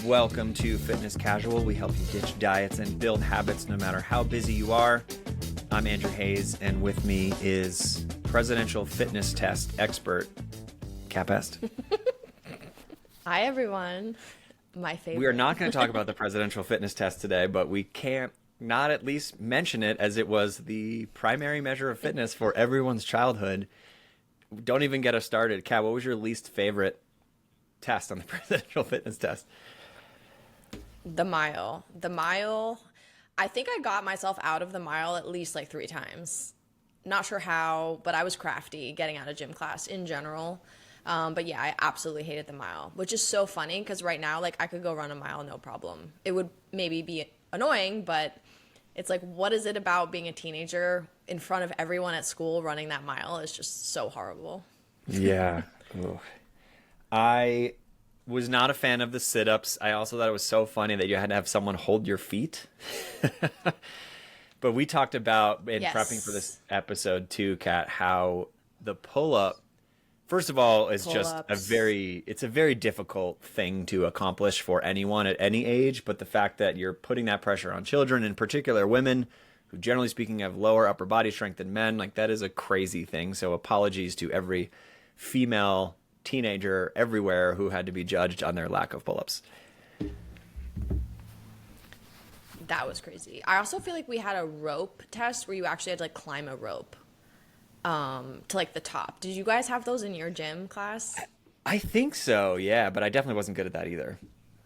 Welcome to Fitness Casual. We help you ditch diets and build habits no matter how busy you are. I'm Andrew Hayes, and with me is presidential fitness test expert, Kat Best. Hi, everyone. My favorite. We are not going to talk about the presidential fitness test today, but we can't not at least mention it as it was the primary measure of fitness for everyone's childhood. Don't even get us started. Kat, what was your least favorite test on the presidential fitness test? The mile. I think I got myself out of the mile at least like 3 times. Not sure how, but I was crafty getting out of gym class in general. But yeah, I absolutely hated the mile, which is so funny because right now, like, I could go run a mile, no problem. It would maybe be annoying, but it's like, what is it about being a teenager in front of everyone at school running that mile is just so horrible. Yeah. Ugh. I was not a fan of the sit-ups. I also thought it was so funny that you had to have someone hold your feet. But we talked about in prepping for this episode too, Kat, how the pull-up, first of all, is just it's a very difficult thing to accomplish for anyone at any age. But the fact that you're putting that pressure on children, in particular women, who generally speaking have lower upper body strength than men, like, that is a crazy thing. So apologies to every female teenager everywhere who had to be judged on their lack of pull-ups. That was crazy. I also feel like we had a rope test where you actually had to like climb a rope to like the top. Did you guys have those in your gym class? I think so, yeah, but I definitely wasn't good at that either.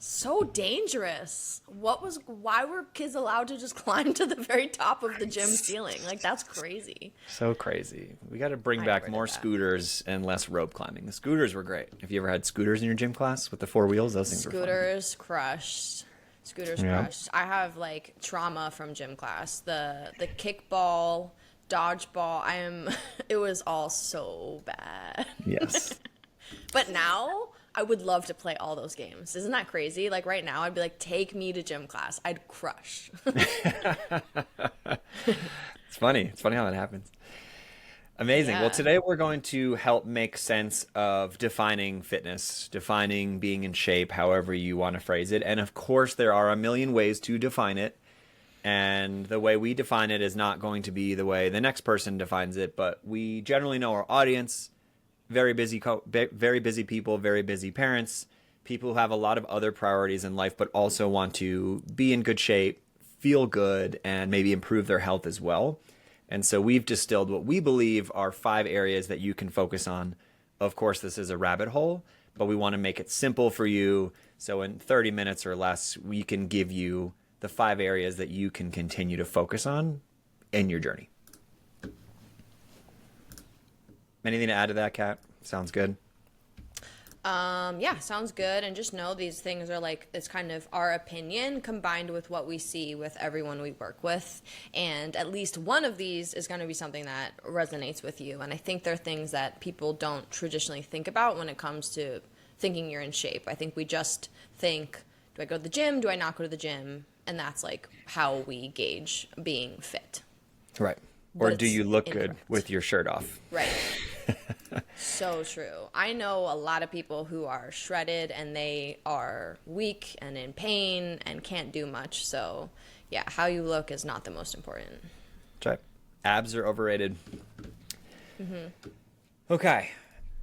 So dangerous. Why were kids allowed to just climb to the very top of the gym ceiling? Like, that's crazy. So crazy. We got to bring back more scooters and less rope climbing. The scooters were great. Have you ever had scooters in your gym class with the 4 wheels? Those things were fun. Scooters crushed. I have like trauma from gym class. The kickball, dodgeball. It was all so bad. Yes. But now I would love to play all those games. Isn't that crazy? Like, right now I'd be like, take me to gym class. I'd crush. It's funny. It's funny how that happens. Amazing. Yeah. Well, today we're going to help make sense of defining fitness, defining being in shape, however you want to phrase it. And of course, there are a million ways to define it. And the way we define it is not going to be the way the next person defines it. But we generally know our audience, very busy people, very busy parents, people who have a lot of other priorities in life, but also want to be in good shape, feel good, and maybe improve their health as well. And so we've distilled what we believe are 5 areas that you can focus on. Of course, this is a rabbit hole, but we want to make it simple for you. So in 30 minutes or less, we can give you the 5 areas that you can continue to focus on in your journey. Anything to add to that, Kat? Sounds good. Yeah, sounds good. And just know these things are like, it's kind of our opinion combined with what we see with everyone we work with. And at least one of these is going to be something that resonates with you. And I think they're things that people don't traditionally think about when it comes to thinking you're in shape. I think we just think, do I go to the gym? Do I not go to the gym? And that's like how we gauge being fit. Right. Or do you look good with your shirt off? Right. So true. I know a lot of people who are shredded and they are weak and in pain and can't do much. So yeah, how you look is not the most important. That's right. Abs are overrated. Okay.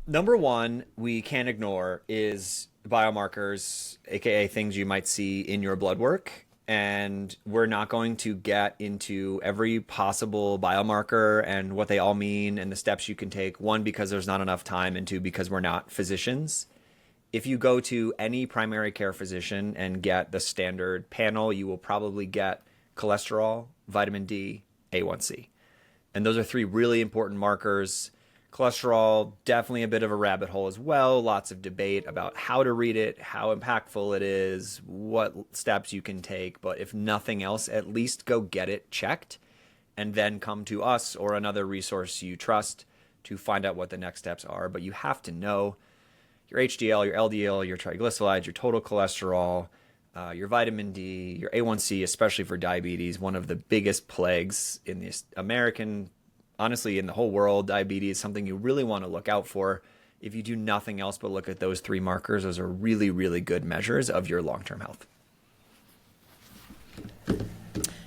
Number 1 we can't ignore is biomarkers, aka things you might see in your blood work. And we're not going to get into every possible biomarker and what they all mean and the steps you can take. 1, because there's not enough time, and 2, because we're not physicians. If you go to any primary care physician and get the standard panel, you will probably get cholesterol, vitamin D, A1C. And those are 3 really important markers. Cholesterol, definitely a bit of a rabbit hole as well. Lots of debate about how to read it, how impactful it is, what steps you can take. But if nothing else, at least go get it checked and then come to us or another resource you trust to find out what the next steps are. But you have to know your HDL, your LDL, your triglycerides, your total cholesterol, your vitamin D, your A1C, especially for diabetes, one of the biggest plagues in the American, honestly, in the whole world. Diabetes is something you really want to look out for. if you do nothing else but look at those three markers, those are really, really good measures of your long-term health.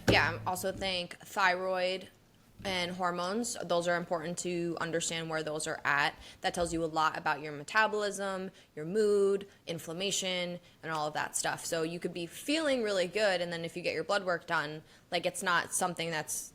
Yeah, I also think thyroid and hormones, those are important to understand where those are at. That tells you a lot about your metabolism, your mood, inflammation, and all of that stuff. So you could be feeling really good, and then if you get your blood work done, like it's not something that's,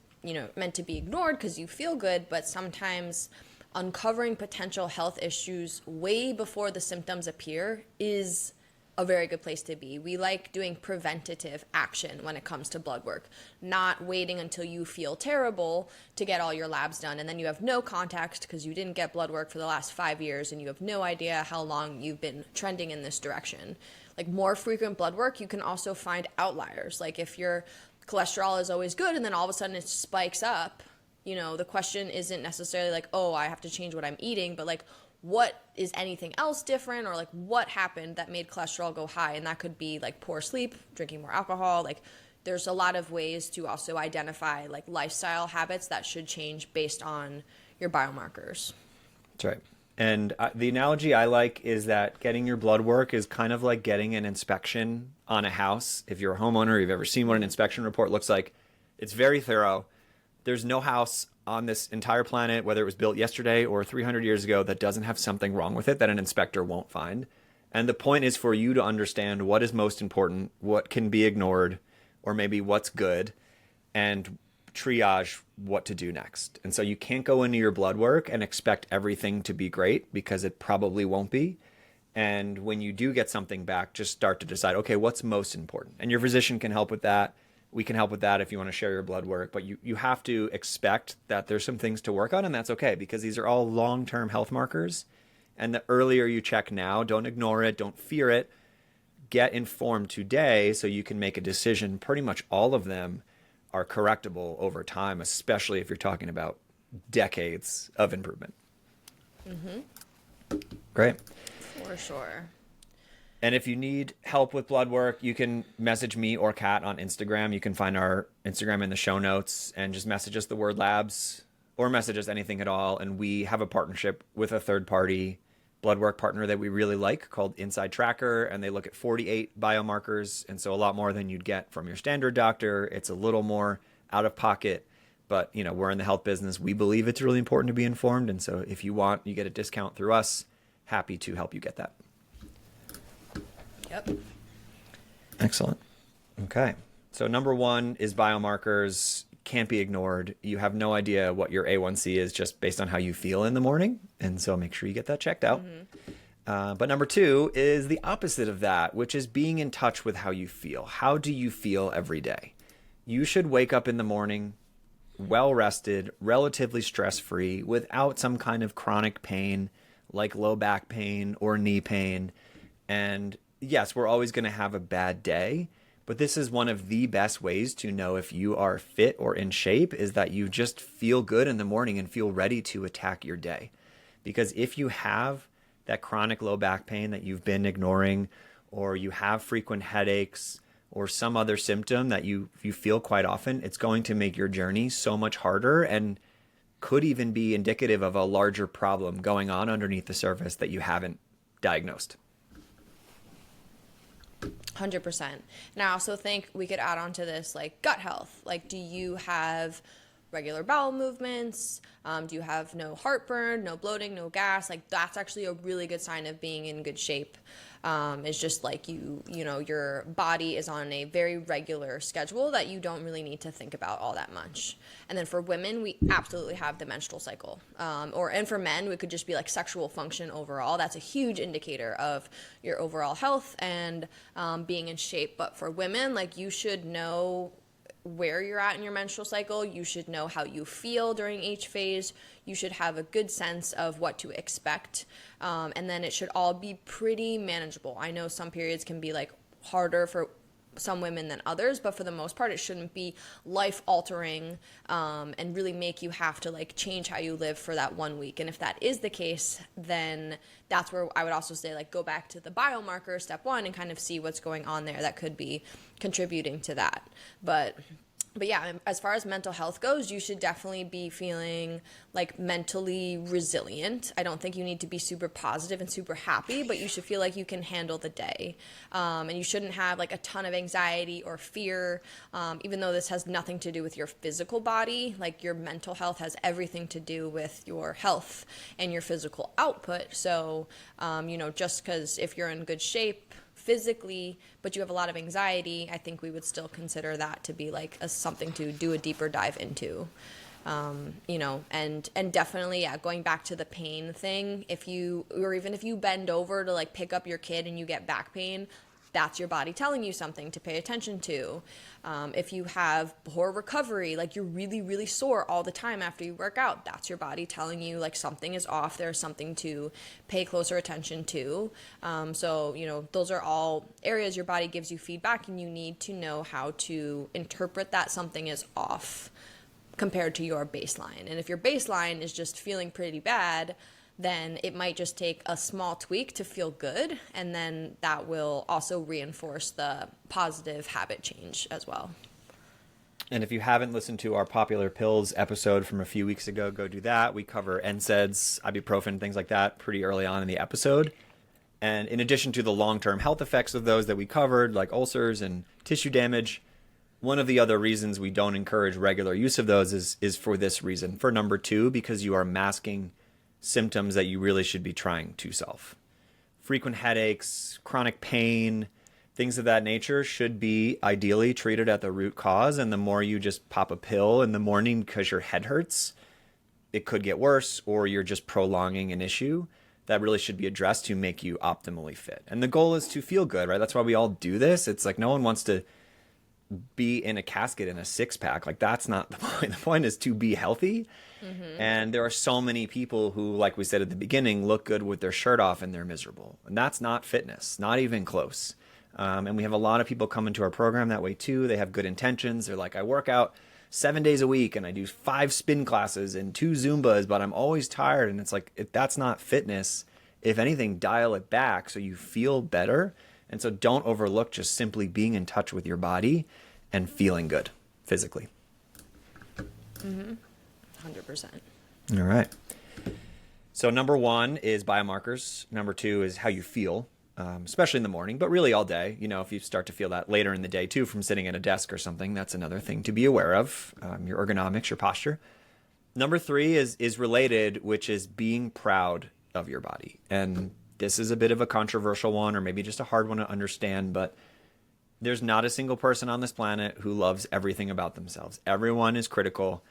meant to be ignored because you feel good, but sometimes uncovering potential health issues way before the symptoms appear is a very good place to be. We like doing preventative action when it comes to blood work, not waiting until you feel terrible to get all your labs done. And then you have no context because you didn't get blood work for the last 5 years and you have no idea how long you've been trending in this direction. Like more frequent blood work, you can also find outliers. Like if your cholesterol is always good and then all of a sudden it spikes up, the question isn't necessarily like, oh, I have to change what I'm eating, but like, what is anything else different, or like what happened that made cholesterol go high? And that could be like poor sleep, drinking more alcohol. Like there's a lot of ways to also identify like lifestyle habits that should change based on your biomarkers. That's right. And the analogy I like is that getting your blood work is kind of like getting an inspection on a house. If you're a homeowner, you've ever seen what an inspection report looks like. It's very thorough. There's no house on this entire planet, whether it was built yesterday or 300 years ago, that doesn't have something wrong with it that an inspector won't find. And the point is for you to understand what is most important, what can be ignored, or maybe what's good, and triage what to do next. And so you can't go into your blood work and expect everything to be great because it probably won't be. And when you do get something back, just start to decide, okay, what's most important? And your physician can help with that. We can help with that if you want to share your blood work, but you have to expect that there's some things to work on, and that's okay because these are all long-term health markers. And the earlier you check now, don't ignore it, don't fear it, get informed today so you can make a decision. Pretty much all of them are correctable over time, especially if you're talking about decades of improvement. Mm-hmm. Great. For sure. And if you need help with blood work, you can message me or Kat on Instagram. You can find our Instagram in the show notes and just message us the word labs or message us anything at all. And we have a partnership with a third-party blood work partner that we really like called Inside Tracker. And they look at 48 biomarkers. And so a lot more than you'd get from your standard doctor. It's a little more out of pocket. But, we're in the health business. We believe it's really important to be informed. And so if you want, you get a discount through us. Happy to help you get that. Yep. Excellent. Okay. So number one is biomarkers. Can't be ignored. You have no idea what your A1C is just based on how you feel in the morning. And so make sure you get that checked out. Mm-hmm. But number two is the opposite of that, which is being in touch with how you feel. How do you feel every day? You should wake up in the morning well rested, relatively stress-free, without some kind of chronic pain like low back pain or knee pain. And yes, we're always going to have a bad day, but this is one of the best ways to know if you are fit or in shape is that you just feel good in the morning and feel ready to attack your day. Because if you have that chronic low back pain that you've been ignoring, or you have frequent headaches or some other symptom that you feel quite often, it's going to make your journey so much harder and could even be indicative of a larger problem going on underneath the surface that you haven't diagnosed. 100%. And I also think we could add on to this like gut health. Like, do you have regular bowel movements? Do you have no heartburn, no bloating, no gas? Like, that's actually a really good sign of being in good shape. It's just like you know, your body is on a very regular schedule that you don't really need to think about all that much. And then for women, we absolutely have the menstrual cycle. And for men, we could just be like sexual function overall. That's a huge indicator of your overall health and being in shape. But for women, like, you should know where you're at in your menstrual cycle. You should know how you feel during each phase. You should have a good sense of what to expect. And then it should all be pretty manageable. I know some periods can be like harder for some women than others, but for the most part, it shouldn't be life altering and really make you have to like change how you live for that 1 week. And if that is the case, then that's where I would also say like go back to the biomarker step one and kind of see what's going on there that could be contributing to that. But But yeah, as far as mental health goes, you should definitely be feeling like mentally resilient. I don't think you need to be super positive and super happy, but you should feel like you can handle the day. And you shouldn't have like a ton of anxiety or fear, even though this has nothing to do with your physical body. Like your mental health has everything to do with your health and your physical output. So, just because if you're in good shape, physically, but you have a lot of anxiety, I think we would still consider that to be like something to do a deeper dive into. And definitely, yeah, going back to the pain thing, even if you bend over to like pick up your kid and you get back pain, that's your body telling you something to pay attention to. If you have poor recovery, like you're really, really sore all the time after you work out, that's your body telling you like something is off. There's something to pay closer attention to. Those are all areas your body gives you feedback, and you need to know how to interpret that something is off compared to your baseline. And if your baseline is just feeling pretty bad, then it might just take a small tweak to feel good, and then that will also reinforce the positive habit change as well. And if you haven't listened to our popular pills episode from a few weeks ago, go do that. We cover NSAIDs, ibuprofen, things like that pretty early on in the episode. And in addition to the long-term health effects of those that we covered, like ulcers and tissue damage, one of the other reasons we don't encourage regular use of those is for this reason. For number two, because you are masking symptoms that you really should be trying to solve. Frequent headaches, chronic pain, things of that nature should be ideally treated at the root cause. And the more you just pop a pill in the morning because your head hurts, it could get worse, or you're just prolonging an issue that really should be addressed to make you optimally fit. And the goal is to feel good, right? That's why we all do this. It's like no one wants to be in a casket in a six-pack. Like that's not the point. The point is to be healthy. Mm-hmm. And there are so many people who, like we said at the beginning, look good with their shirt off and they're miserable. And that's not fitness, not even close. And we have a lot of people come into our program that way too. They have good intentions. They're like, I work out 7 days a week and I do 5 spin classes and 2 Zumbas, but I'm always tired. And it's like, that's not fitness. If anything, dial it back so you feel better. And so don't overlook just simply being in touch with your body and feeling good physically. Mm-hmm. 100%. All right. So number 1 is biomarkers. Number 2 is how you feel, especially in the morning, but really all day. If you start to feel that later in the day too from sitting at a desk or something, that's another thing to be aware of, your ergonomics, your posture. Number 3 is related, which is being proud of your body. And this is a bit of a controversial one, or maybe just a hard one to understand, but there's not a single person on this planet who loves everything about themselves. Everyone is critical.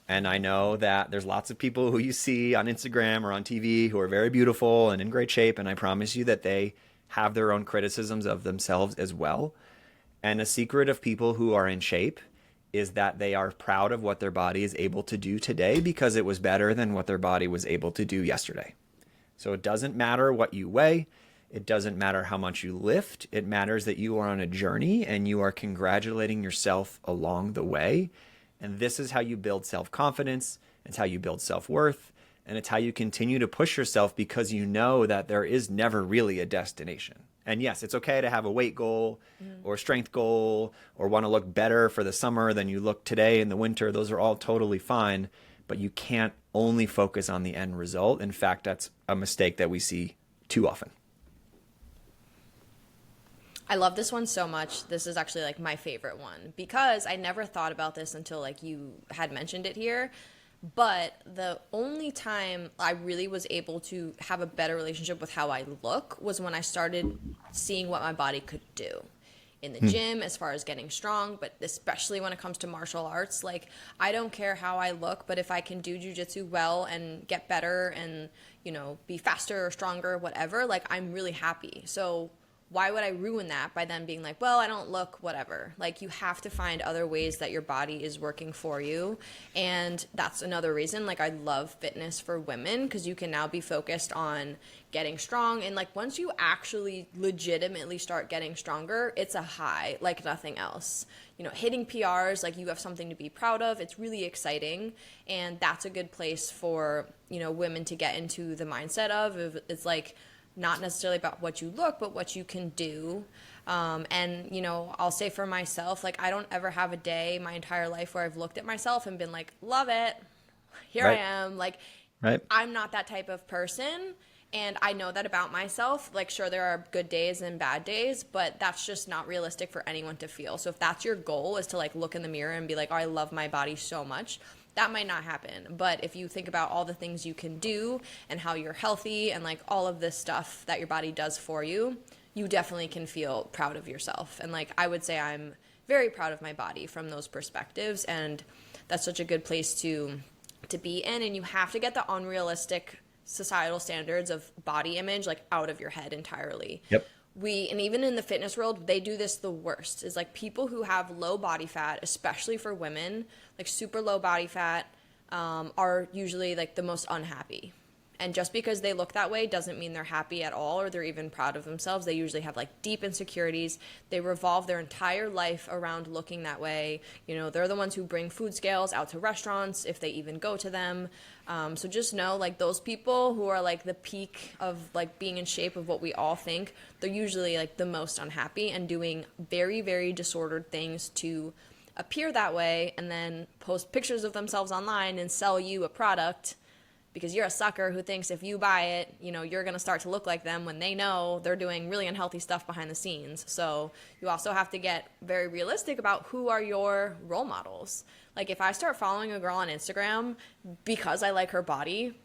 And I know that there's lots of people who you see on Instagram or on TV who are very beautiful and in great shape. And I promise you that they have their own criticisms of themselves as well. And a secret of people who are in shape is that they are proud of what their body is able to do today because it was better than what their body was able to do yesterday. So it doesn't matter what you weigh. It doesn't matter how much you lift. It matters that you are on a journey and you are congratulating yourself along the way. And this is how you build self-confidence. It's how you build self-worth. And it's how you continue to push yourself because you know that there is never really a destination. And yes, it's okay to have a weight goal or strength goal or want to look better for the summer than you look today in the winter. Those are all totally fine. But you can't only focus on the end result. In fact, that's a mistake that we see too often. I love this one so much. This is actually like my favorite one because I never thought about this until like you had mentioned it here. But the only time I really was able to have a better relationship with how I look was when I started seeing what my body could do in the gym as far as getting strong, but especially when it comes to martial arts. Like, I don't care how I look, but if I can do jujitsu well and get better and, be faster or stronger, whatever, like, I'm really happy. So why would I ruin that by then being like, well, I don't look, whatever. Like, you have to find other ways that your body is working for you. And that's another reason, like, I love fitness for women because you can now be focused on getting strong. And, like, once you actually legitimately start getting stronger, it's a high like nothing else. Hitting PRs, like, you have something to be proud of. It's really exciting. And that's a good place for, women to get into the mindset of. It's like, not necessarily about what you look, but what you can do. And, you know, I'll say for myself, like, I don't ever have a day my entire life where I've looked at myself and been like, love it. Here I Right. am. Like, Right. I'm not that type of person. And I know that about myself. Like, sure, there are good days and bad days, but that's just not realistic for anyone to feel. So if that's your goal, is to like look in the mirror and be like, oh, I love my body so much, that might not happen. But if you think about all the things you can do and how you're healthy and like all of this stuff that your body does for you, you definitely can feel proud of yourself. And like, I would say I'm very proud of my body from those perspectives. And that's such a good place to be in. And you have to get the unrealistic societal standards of body image like out of your head entirely. Yep. And even in the fitness world, they do this the worst, is like people who have low body fat, especially for women, like super low body fat, are usually like the most unhappy. And just because they look that way doesn't mean they're happy at all or they're even proud of themselves. They usually have like deep insecurities. They revolve their entire life around looking that way. You know, they're the ones who bring food scales out to restaurants if they even go to them. So just know, like, those people who are like the peak of like being in shape of what we all think, they're usually like the most unhappy and doing very, very disordered things to appear that way, and then post pictures of themselves online and sell you a product because you're a sucker who thinks if you buy it, you know, you're going to start to look like them when they know they're doing really unhealthy stuff behind the scenes. So you also have to get very realistic about who are your role models. Like, if I start following a girl on Instagram because I like her body,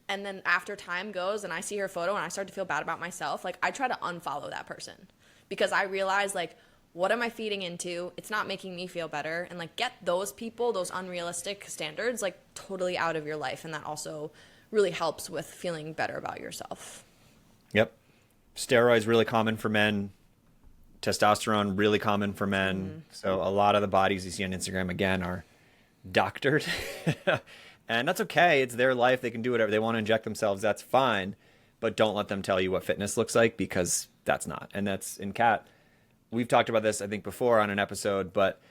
and then after time goes and I see her photo and I start to feel bad about myself, like, I try to unfollow that person because I realize, like, what am I feeding into? It's not making me feel better. And like, get those people, those unrealistic standards, like, totally out of your life. And that also really helps with feeling better about yourself. Yep. Steroids really common for men. Testosterone really common for men. So a lot of the bodies you see on Instagram again are doctored. And that's okay. It's their life. They can do whatever they want to inject themselves. That's fine. But don't let them tell you what fitness looks like, because that's not. And that's in Cat. We've talked about this, I think, before on an episode, but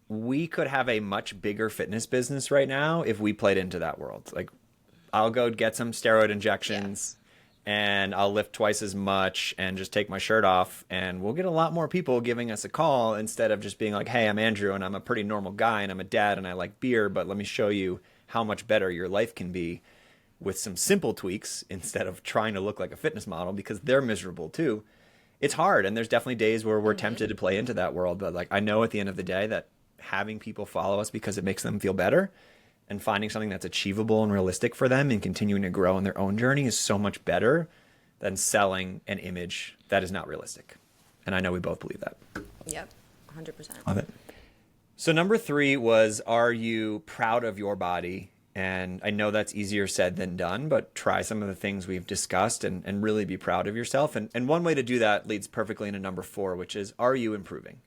we could have a much bigger fitness business right now if we played into that world. Like, I'll go get some steroid injections and I'll lift twice as much and just take my shirt off, and we'll get a lot more people giving us a call instead of just being like, hey, I'm Andrew and I'm a pretty normal guy and I'm a dad and I like beer, but let me show you how much better your life can be with some simple tweaks instead of trying to look like a fitness model, because they're miserable too. It's hard, and there's definitely days where we're tempted to play into that world, but like, I know at the end of the day that having people follow us because it makes them feel better and finding something that's achievable and realistic for them and continuing to grow in their own journey is so much better than selling an image that is not realistic. And I know we both believe that. Yep, 100%. Love it. So number 3 was, are you proud of your body? And I know that's easier said than done, but try some of the things we've discussed and really be proud of yourself. And one way to do that leads perfectly into number 4, which is, are you improving?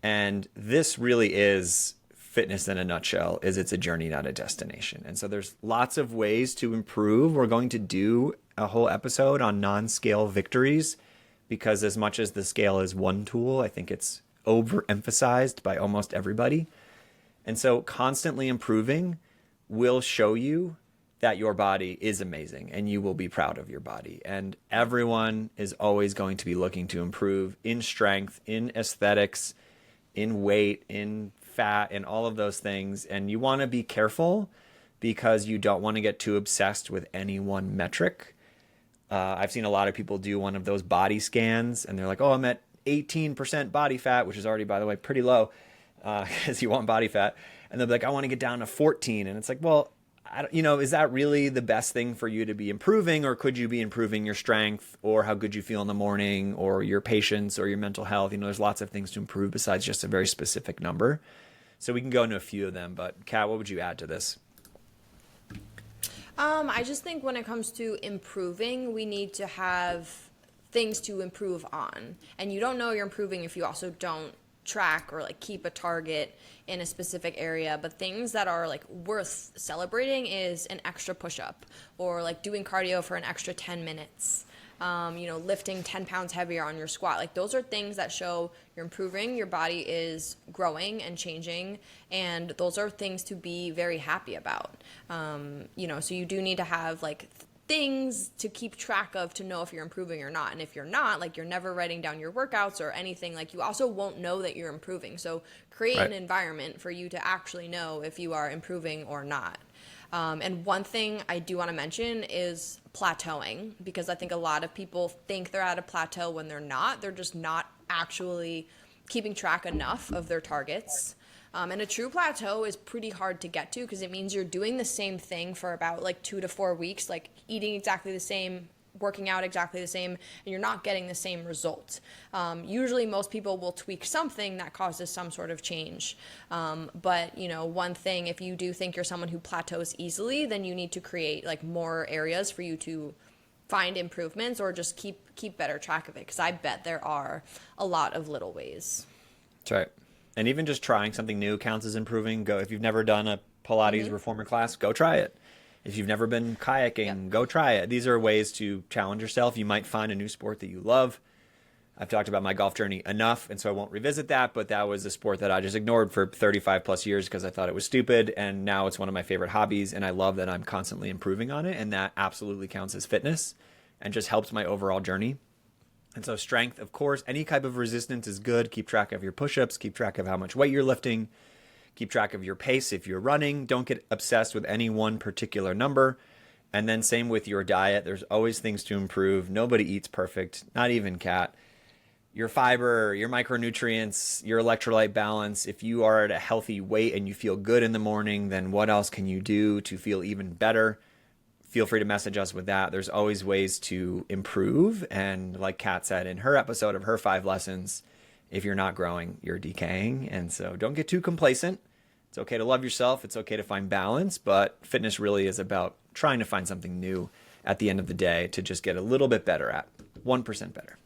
And this really is fitness in a nutshell. Is it's a journey, not a destination. And so there's lots of ways to improve. We're going to do a whole episode on non-scale victories, because as much as the scale is one tool, I think it's overemphasized by almost everybody. And so constantly improving will show you that your body is amazing and you will be proud of your body. And everyone is always going to be looking to improve in strength, in aesthetics, in weight, in fat, and all of those things. And you want to be careful because you don't want to get too obsessed with any one metric. I've seen a lot of people do one of those body scans and they're like, oh, I'm at 18% body fat, which is already, by the way, pretty low because you want body fat. And they'll be like, I want to get down to 14. And it's like, well, is that really the best thing for you to be improving? Or could you be improving your strength or how good you feel in the morning or your patience or your mental health? There's lots of things to improve besides just a very specific number. So we can go into a few of them. But Kat, what would you add to this? I just think when it comes to improving, we need to have things to improve on. And you don't know you're improving if you also don't track or like keep a target in a specific area. But things that are like worth celebrating is an extra push-up or like doing cardio for an extra 10 minutes. Lifting 10 pounds heavier on your squat. Like, those are things that show you're improving, your body is growing and changing, and those are things to be very happy about. So you do need to have like things to keep track of to know if you're improving or not. And if you're not, like you're never writing down your workouts or anything, like you also won't know that you're improving. So create Right. an environment for you to actually know if you are improving or not. And one thing I do want to mention is plateauing, because I think a lot of people think they're at a plateau when they're not. They're just not actually keeping track enough of their targets. And a true plateau is pretty hard to get to because it means you're doing the same thing for about like 2 to 4 weeks, like eating exactly the same, working out exactly the same, and you're not getting the same result. Usually most people will tweak something that causes some sort of change. But you know, one thing, if you do think you're someone who plateaus easily, then you need to create like more areas for you to find improvements or just keep better track of it. Because I bet there are a lot of little ways. That's right. And even just trying something new counts as improving. Go if you've never done a Pilates reformer class, go try it. If you've never been kayaking, go try it. These are ways to challenge yourself. You might find a new sport that you love. I've talked about my golf journey enough, and so I won't revisit that, but that was a sport that I just ignored for 35 plus years because I thought it was stupid, and now it's one of my favorite hobbies, and I love that I'm constantly improving on it, and that absolutely counts as fitness and just helps my overall journey. And so strength, of course, any type of resistance is good. Keep track of your push-ups, keep track of how much weight you're lifting, keep track of your pace if you're running. Don't get obsessed with any one particular number. And then same with your diet. There's always things to improve. Nobody eats perfect, not even Kat. Your fiber, your micronutrients, your electrolyte balance. If you are at a healthy weight and you feel good in the morning, then what else can you do to feel even better? Feel free to message us with that. There's always ways to improve. And like Kat said in her episode of her 5 lessons, if you're not growing, you're decaying. And so don't get too complacent. It's okay to love yourself. It's okay to find balance. But fitness really is about trying to find something new at the end of the day to just get a little bit better at. 1% better.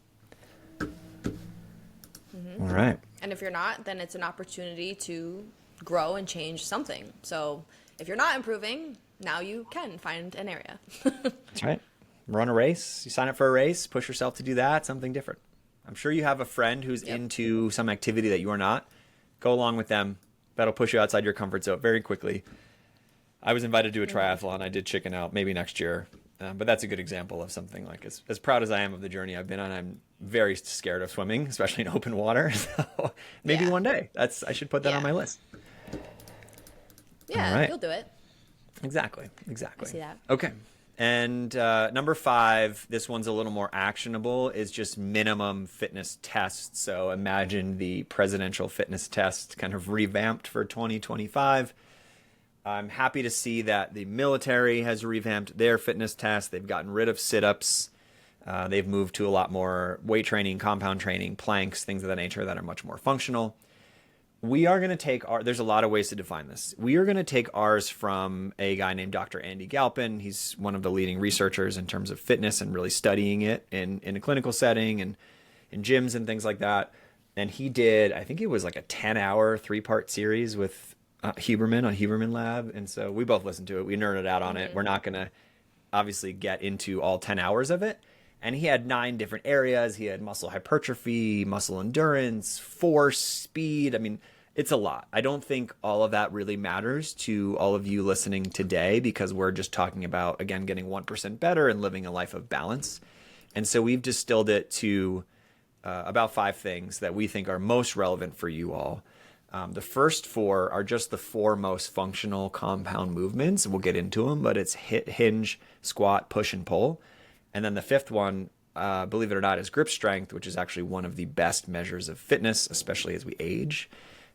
All right. And if you're not, then it's an opportunity to grow and change something. So if you're not improving, now you can find an area. That's right. Run a race. You sign up for a race, push yourself to do that, something different. I'm sure you have a friend who's into some activity that you are not. Go along with them. That'll push you outside your comfort zone very quickly. I was invited to do a triathlon. I did chicken out, maybe next year. But that's a good example of something like as proud as I am of the journey I've been on, I'm very scared of swimming, especially in open water. So maybe one day. I should put that on my list. Yeah, right. You'll do it. Exactly. I see that. Okay. And number 5, this one's a little more actionable, is just minimum fitness tests. So imagine the presidential fitness test kind of revamped for 2025. I'm happy to see that the military has revamped their fitness test. They've gotten rid of sit-ups. They've moved to a lot more weight training, compound training, planks, things of that nature that are much more functional. We are going to take there's a lot of ways to define this. We are going to take ours from a guy named Dr. Andy Galpin. He's one of the leading researchers in terms of fitness and really studying it in a clinical setting and in gyms and things like that. And he did, I think it was like a 10-hour 3-part series with Huberman on Huberman Lab. And so we both listened to it. We nerded out on it. We're not going to obviously get into all 10 hours of it. And he had 9 different areas. He had muscle hypertrophy, muscle endurance, force, speed. I mean, it's a lot. I don't think all of that really matters to all of you listening today because we're just talking about, again, getting 1% better and living a life of balance. And so we've distilled it to about 5 things that we think are most relevant for you all. The first 4 are just the 4 most functional compound movements. We'll get into them, but it's hinge, squat, push, and pull. And then the 5th one, believe it or not, is grip strength, which is actually one of the best measures of fitness, especially as we age.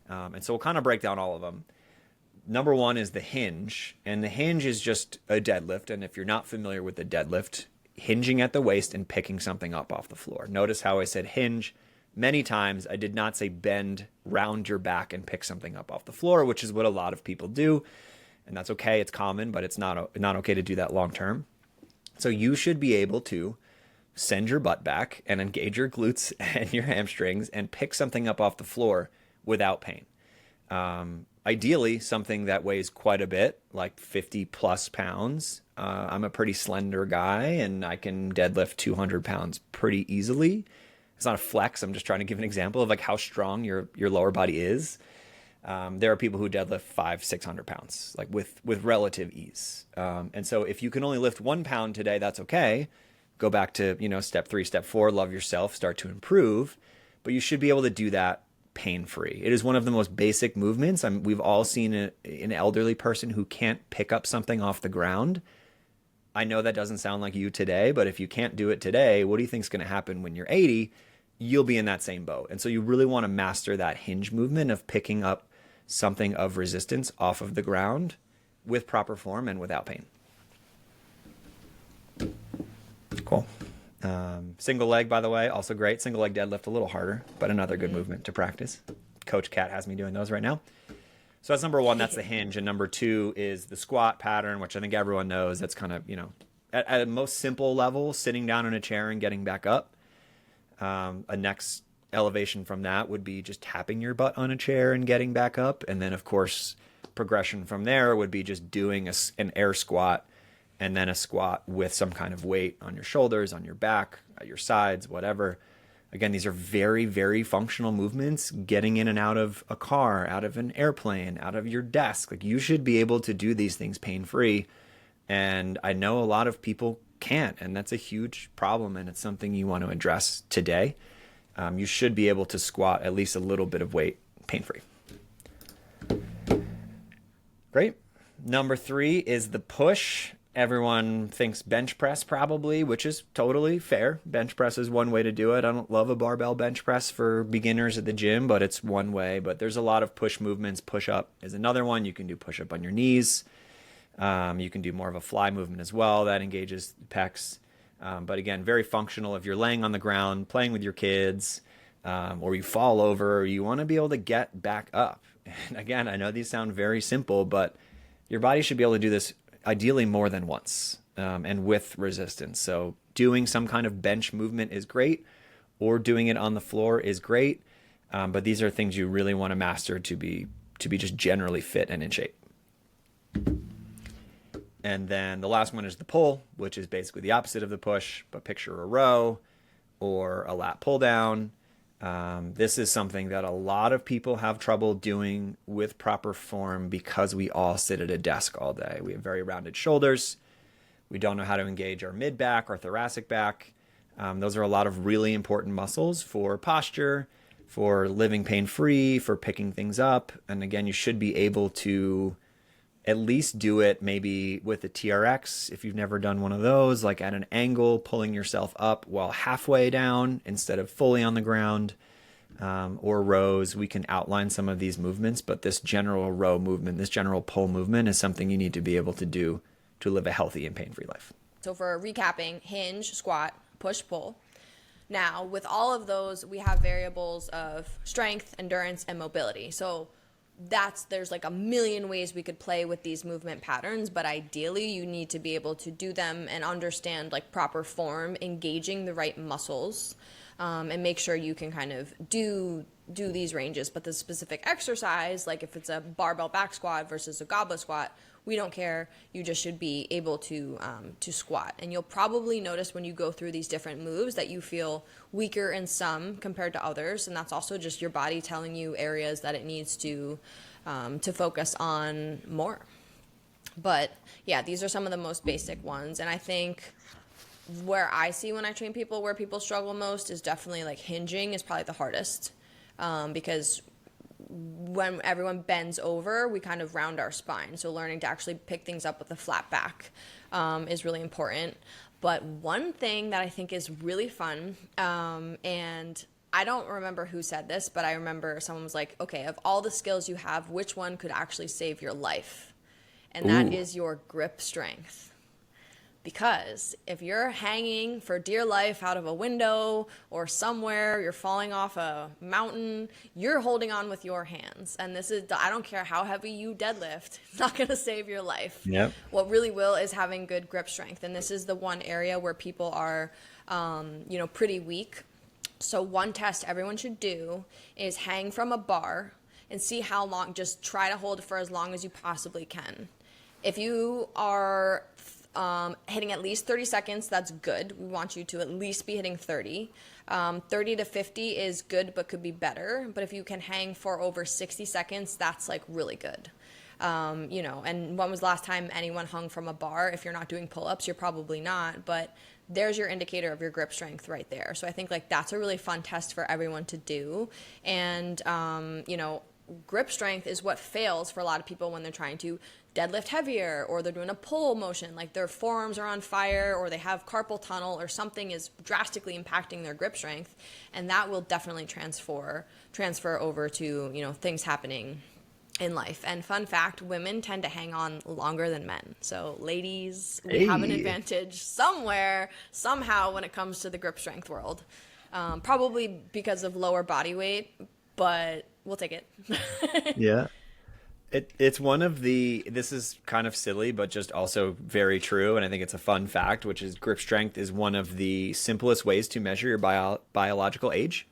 And so we'll kind of break down all of them. Number 1 is the hinge. And the hinge is just a deadlift. And if you're not familiar with the deadlift, hinging at the waist and picking something up off the floor. Notice how I said hinge many times. I did not say bend, round your back, and pick something up off the floor, which is what a lot of people do. And that's okay. It's common, but it's not okay to do that long term. So you should be able to send your butt back and engage your glutes and your hamstrings and pick something up off the floor without pain. Ideally, something that weighs quite a bit, like 50 plus pounds. I'm a pretty slender guy and I can deadlift 200 pounds pretty easily. It's not a flex. I'm just trying to give an example of like how strong your lower body is. There are people who deadlift 500-600 pounds, like with relative ease. And so if you can only lift 1 pound today, that's okay. Go back to, step 3, step 4, love yourself, start to improve. But you should be able to do that pain-free. It is one of the most basic movements. We've all seen an elderly person who can't pick up something off the ground. I know that doesn't sound like you today, but if you can't do it today, what do you think is going to happen when you're 80? You'll be in that same boat. And so you really want to master that hinge movement of picking up something of resistance off of the ground with proper form and without pain. Cool. Single leg, by the way, also great. Single leg deadlift, a little harder, but another good movement to practice. Coach Kat has me doing those right now. So that's number 1, that's the hinge. And number 2 is the squat pattern, which I think everyone knows. That's kind of, at a most simple level, sitting down in a chair and getting back up. A next elevation from that would be just tapping your butt on a chair and getting back up. And then, of course, progression from there would be just doing an air squat and then a squat with some kind of weight on your shoulders, on your back, at your sides, whatever. Again, these are very, very functional movements, getting in and out of a car, out of an airplane, out of your desk. Like, you should be able to do these things pain-free. And I know a lot of people can't, and that's a huge problem, and it's something you want to address today. You should be able to squat at least a little bit of weight pain-free. Great. Number 3 is the push. Everyone thinks bench press probably, which is totally fair. Bench press is one way to do it. I don't love a barbell bench press for beginners at the gym, but it's one way. But there's a lot of push movements. Push up is another one. You can do push up on your knees. You can do more of a fly movement as well. That engages pecs. But again, very functional. If you're laying on the ground, playing with your kids, or you fall over, you want to be able to get back up. And again, I know these sound very simple, but your body should be able to do this ideally more than once, and with resistance. So doing some kind of bench movement is great, or doing it on the floor is great. But these are things you really want to master to be just generally fit and in shape. And then the last one is the pull, which is basically the opposite of the push, but picture a row or a lat pull down. This is something that a lot of people have trouble doing with proper form because we all sit at a desk all day. We have very rounded shoulders. We don't know how to engage our mid back, our thoracic back. Those are a lot of really important muscles for posture, for living pain-free, for picking things up. And again, you should be able to at least do it maybe with a TRX if you've never done one of those, like at an angle, pulling yourself up while halfway down instead of fully on the ground, or rows. We can outline some of these movements, but this general row movement, this general pull movement is something you need to be able to do to live a healthy and pain-free life. So for recapping, hinge, squat, push, pull. Now, with all of those, we have variables of strength, endurance, and mobility. So there's like a million ways we could play with these movement patterns, but ideally you need to be able to do them and understand like proper form, engaging the right muscles, and make sure you can kind of do these ranges. But the specific exercise, like if it's a barbell back squat versus a goblet squat, we don't care. You just should be able to squat. And you'll probably notice when you go through these different moves that you feel weaker in some compared to others. And that's also just your body telling you areas that it needs to focus on more. But yeah, these are some of the most basic ones. And I think where I see when I train people, where people struggle most is definitely like hinging is probably the hardest, because when everyone bends over, we kind of round our spine. So learning to actually pick things up with a flat back is really important. But one thing that I think is really fun, and I don't remember who said this, but I remember someone was like, okay, of all the skills you have, which one could actually save your life? And that is your grip strength. Because if you're hanging for dear life out of a window or somewhere, you're falling off a mountain, you're holding on with your hands. And this is, I don't care how heavy you deadlift, it's not going to save your life. Yep. What really will is having good grip strength. And this is the one area where people are, pretty weak. So one test everyone should do is hang from a bar and see how long, just try to hold it for as long as you possibly can. If you are Hitting at least 30 seconds, that's good. We want you to at least be hitting 30. 30 to 50 is good, but could be better. But if you can hang for over 60 seconds, that's like really good. And when was the last time anyone hung from a bar? If you're not doing pull-ups, you're probably not, but there's your indicator of your grip strength right there. So I think like that's a really fun test for everyone to do. And, grip strength is what fails for a lot of people when they're trying to deadlift heavier, or they're doing a pull motion, like their forearms are on fire, or they have carpal tunnel, or something is drastically impacting their grip strength. And that will definitely transfer over to, things happening in life. And fun fact, women tend to hang on longer than men. So ladies, we have an advantage somewhere, somehow, when it comes to the grip strength world. Probably because of lower body weight, but we'll take it. Yeah. It's one of this is kind of silly, but just also very true. And I think it's a fun fact, which is grip strength is one of the simplest ways to measure your biological age.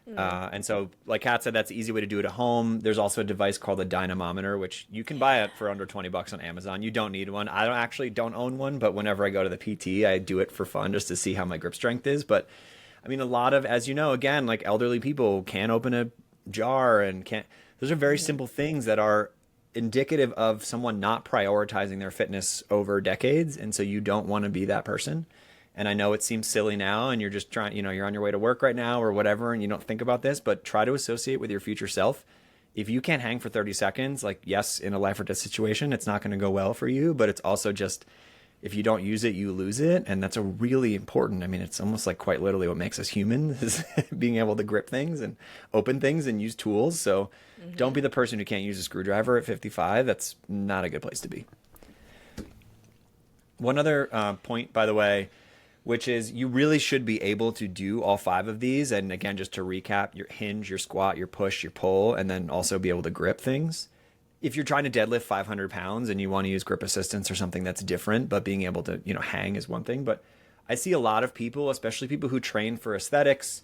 And so, like Kat said, that's an easy way to do it at home. There's also a device called a dynamometer, which you can buy it for under $20 on Amazon. You don't need one. I don't own one, but whenever I go to the PT, I do it for fun just to see how my grip strength is. But I mean, a lot of, as you know, again, like elderly people can't open a jar and can't. Those are very simple things that are indicative of someone not prioritizing their fitness over decades. And so you don't want to be that person. And I know it seems silly now, and you're just trying, you're on your way to work right now or whatever, and you don't think about this, but try to associate with your future self. If you can't hang for 30 seconds, like, yes, in a life or death situation, it's not going to go well for you, but it's also just, if you don't use it, you lose it. And that's a really important, I mean, it's almost like quite literally what makes us human is being able to grip things and open things and use tools. So don't be the person who can't use a screwdriver at 55. That's not a good place to be. One other point, by the way, which is you really should be able to do all 5 of these. And again, just to recap, your hinge, your squat, your push, your pull, and then also be able to grip things. If you're trying to deadlift 500 pounds and you want to use grip assistance or something that's different, but being able to, hang is one thing. But I see a lot of people, especially people who train for aesthetics,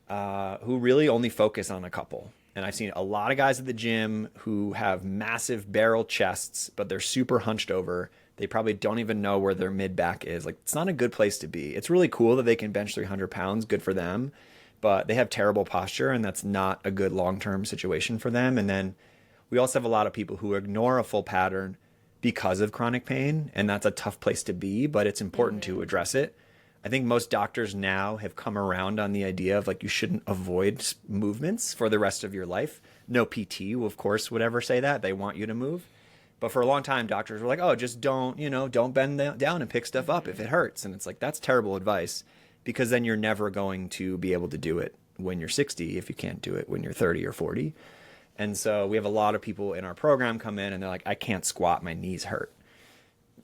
who really only focus on a couple. And I've seen a lot of guys at the gym who have massive barrel chests, but they're super hunched over. They probably don't even know where their mid back is. Like, it's not a good place to be. It's really cool that they can bench 300 pounds. Good for them. But they have terrible posture, and that's not a good long-term situation for them. And then we also have a lot of people who ignore a full pattern because of chronic pain. And that's a tough place to be, but it's important to address it. I think most doctors now have come around on the idea of like, you shouldn't avoid movements for the rest of your life. No PT, of course, would ever say that. They want you to move. But for a long time, doctors were like, oh, just don't bend down and pick stuff up if it hurts. And it's like, that's terrible advice, because then you're never going to be able to do it when you're 60 if you can't do it when you're 30 or 40. And so we have a lot of people in our program come in and they're like, I can't squat, my knees hurt.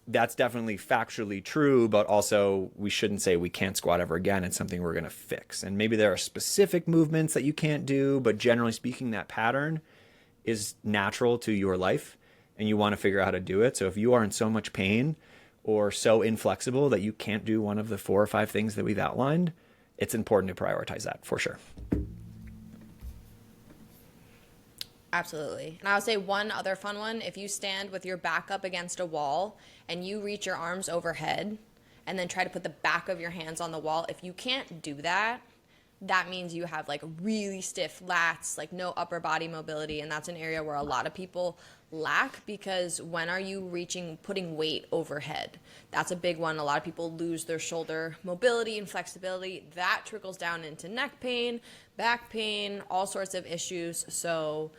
That's definitely factually true, but also we shouldn't say we can't squat ever again. It's something we're going to fix. And maybe there are specific movements that you can't do, but generally speaking, that pattern is natural to your life. And you want to figure out how to do it. So if you are in so much pain or so inflexible that you can't do one of the 4 or 5 things that we've outlined, it's important to prioritize that for sure. Absolutely. And I would say one other fun one, if you stand with your back up against a wall and you reach your arms overhead and then try to put the back of your hands on the wall, if you can't do that, that means you have like really stiff lats, like no upper body mobility. And that's an area where a lot of people lack, because when are you putting weight overhead? That's a big one. A lot of people lose their shoulder mobility and flexibility. That trickles down into neck pain, back pain, all sorts of issues. So,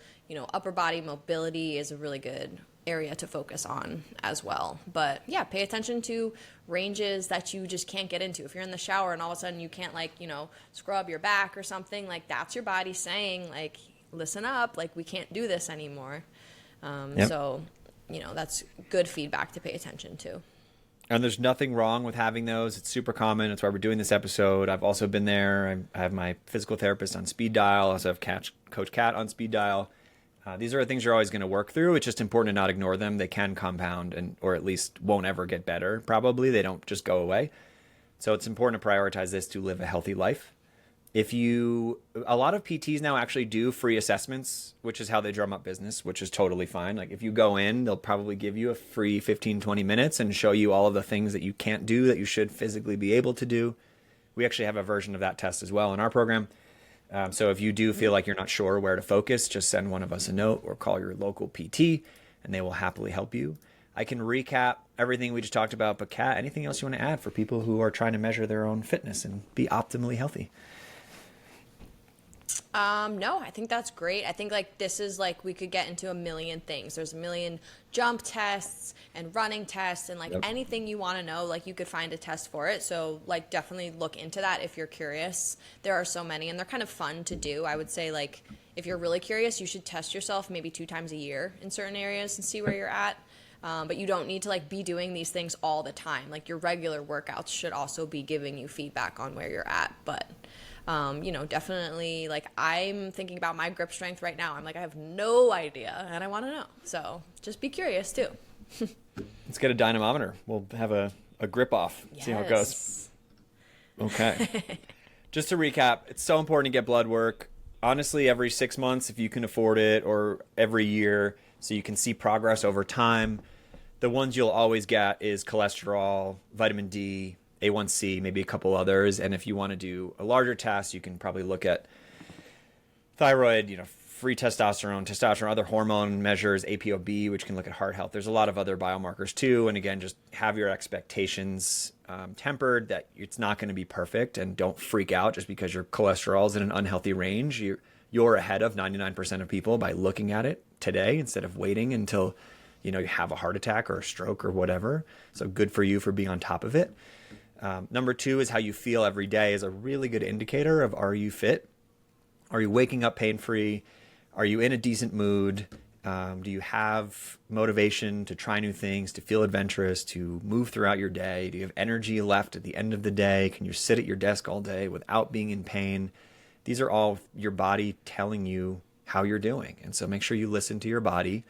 upper body mobility is a really good area to focus on as well. But yeah, pay attention to ranges that you just can't get into. If you're in the shower and all of a sudden you can't scrub your back or something, like that's your body saying like, listen up, like we can't do this anymore. So, that's good feedback to pay attention to. And there's nothing wrong with having those. It's super common. It's why we're doing this episode. I've also been there. I have my physical therapist on speed dial. I also have Coach Kat on speed dial. These are things you're always going to work through. It's just important to not ignore them. They can compound or at least won't ever get better. Probably they don't just go away. So it's important to prioritize this to live a healthy life. A lot of PTs now actually do free assessments, which is how they drum up business, which is totally fine. Like if you go in, they'll probably give you a free 15, 20 minutes and show you all of the things that you can't do that you should physically be able to do. We actually have a version of that test as well in our program. So if you do feel like you're not sure where to focus, just send one of us a note or call your local PT and they will happily help you. I can recap everything we just talked about, but Kat, anything else you want to add for people who are trying to measure their own fitness and be optimally healthy? No, I think that's great. I think like this is like we could get into a million things. There's a million jump tests and running tests and like anything you want to know, like you could find a test for it. So like definitely look into that if you're curious. There are so many and they're kind of fun to do. I would say like if you're really curious, you should test yourself maybe 2 times a year in certain areas and see where you're at. But you don't need to like be doing these things all the time. Like your regular workouts should also be giving you feedback on where you're at. But definitely like I'm thinking about my grip strength right now. I'm like, I have no idea and I want to know. So just be curious too. Let's get a dynamometer. We'll have a grip off, see how it goes. Okay. Just to recap, it's so important to get blood work. Honestly, every 6 months if you can afford it, or every year so you can see progress over time. The ones you'll always get is cholesterol, vitamin D, A1C, maybe a couple others. And if you want to do a larger test, you can probably look at thyroid, free testosterone, other hormone measures, APOB, which can look at heart health. There's a lot of other biomarkers too. And again, just have your expectations tempered that it's not going to be perfect, and don't freak out just because your cholesterol is in an unhealthy range. You're ahead of 99% of people by looking at it today instead of waiting until you have a heart attack or a stroke or whatever. So good for you for being on top of it. Number 2 is how you feel every day is a really good indicator of, are you fit? Are you waking up pain-free? Are you in a decent mood? Do you have motivation to try new things, to feel adventurous, to move throughout your day? Do you have energy left at the end of the day? Can you sit at your desk all day without being in pain? These are all your body telling you how you're doing. And so make sure you listen to your body.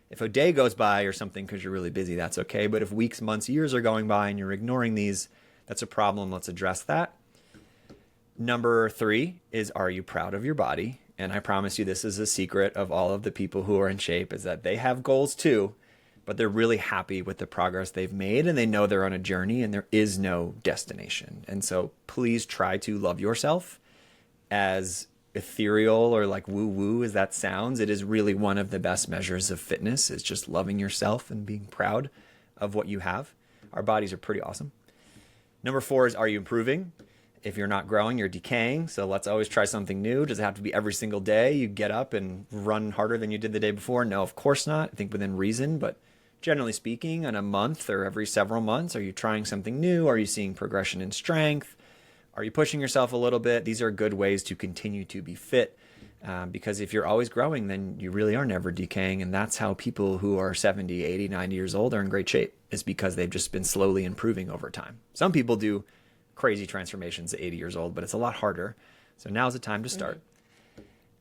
If a day goes by or something because you're really busy, that's okay. But if weeks, months, years are going by and you're ignoring these, that's a problem. Let's address that. Number 3 is, are you proud of your body? And I promise you, this is a secret of all of the people who are in shape, is that they have goals too, but they're really happy with the progress they've made, and they know they're on a journey and there is no destination. And so please try to love yourself. As ethereal or like woo-woo as that sounds, it is really one of the best measures of fitness, is just loving yourself and being proud of what you have. Our bodies are pretty awesome. Number 4 is, are you improving? If you're not growing, you're decaying. So let's always try something new. Does it have to be every single day you get up and run harder than you did the day before? No, of course not. I think within reason, but generally speaking, in a month or every several months, are you trying something new? Are you seeing progression in strength? Are you pushing yourself a little bit? These are good ways to continue to be fit, because if you're always growing, then you really are never decaying. And that's how people who are 70, 80, 90 years old are in great shape, is because they've just been slowly improving over time. Some people do crazy transformations at 80 years old, but it's a lot harder. So now's the time to start.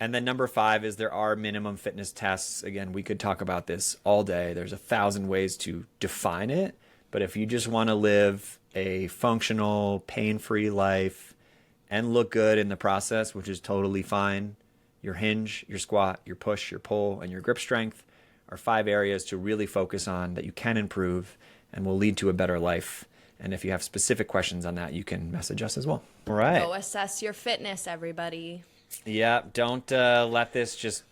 And then number 5 is, there are minimum fitness tests. Again, we could talk about this all day. There's 1,000 ways to define it. But if you just want to live a functional, pain-free life and look good in the process, which is totally fine, your hinge, your squat, your push, your pull, and your grip strength are 5 areas to really focus on that you can improve and will lead to a better life. And if you have specific questions on that, you can message us as well. All right. Go assess your fitness, everybody. Yeah, don't let this just,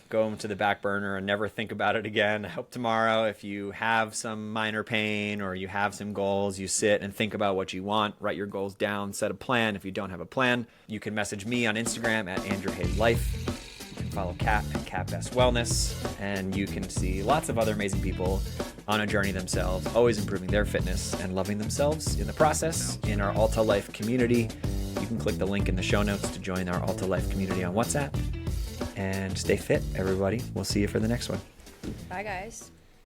go into the back burner and never think about it again. I hope tomorrow, if you have some minor pain or you have some goals, you sit and think about what you want, write your goals down, set a plan. If you don't have a plan, you can message me on Instagram at AndrewHayesLife. You can follow Kat at CatBestWellness, and you can see lots of other amazing people on a journey themselves, always improving their fitness and loving themselves in the process in our Alta Life community. You can click the link in the show notes to join our Alta Life community on WhatsApp. And stay fit, everybody. We'll see you for the next one. Bye, guys.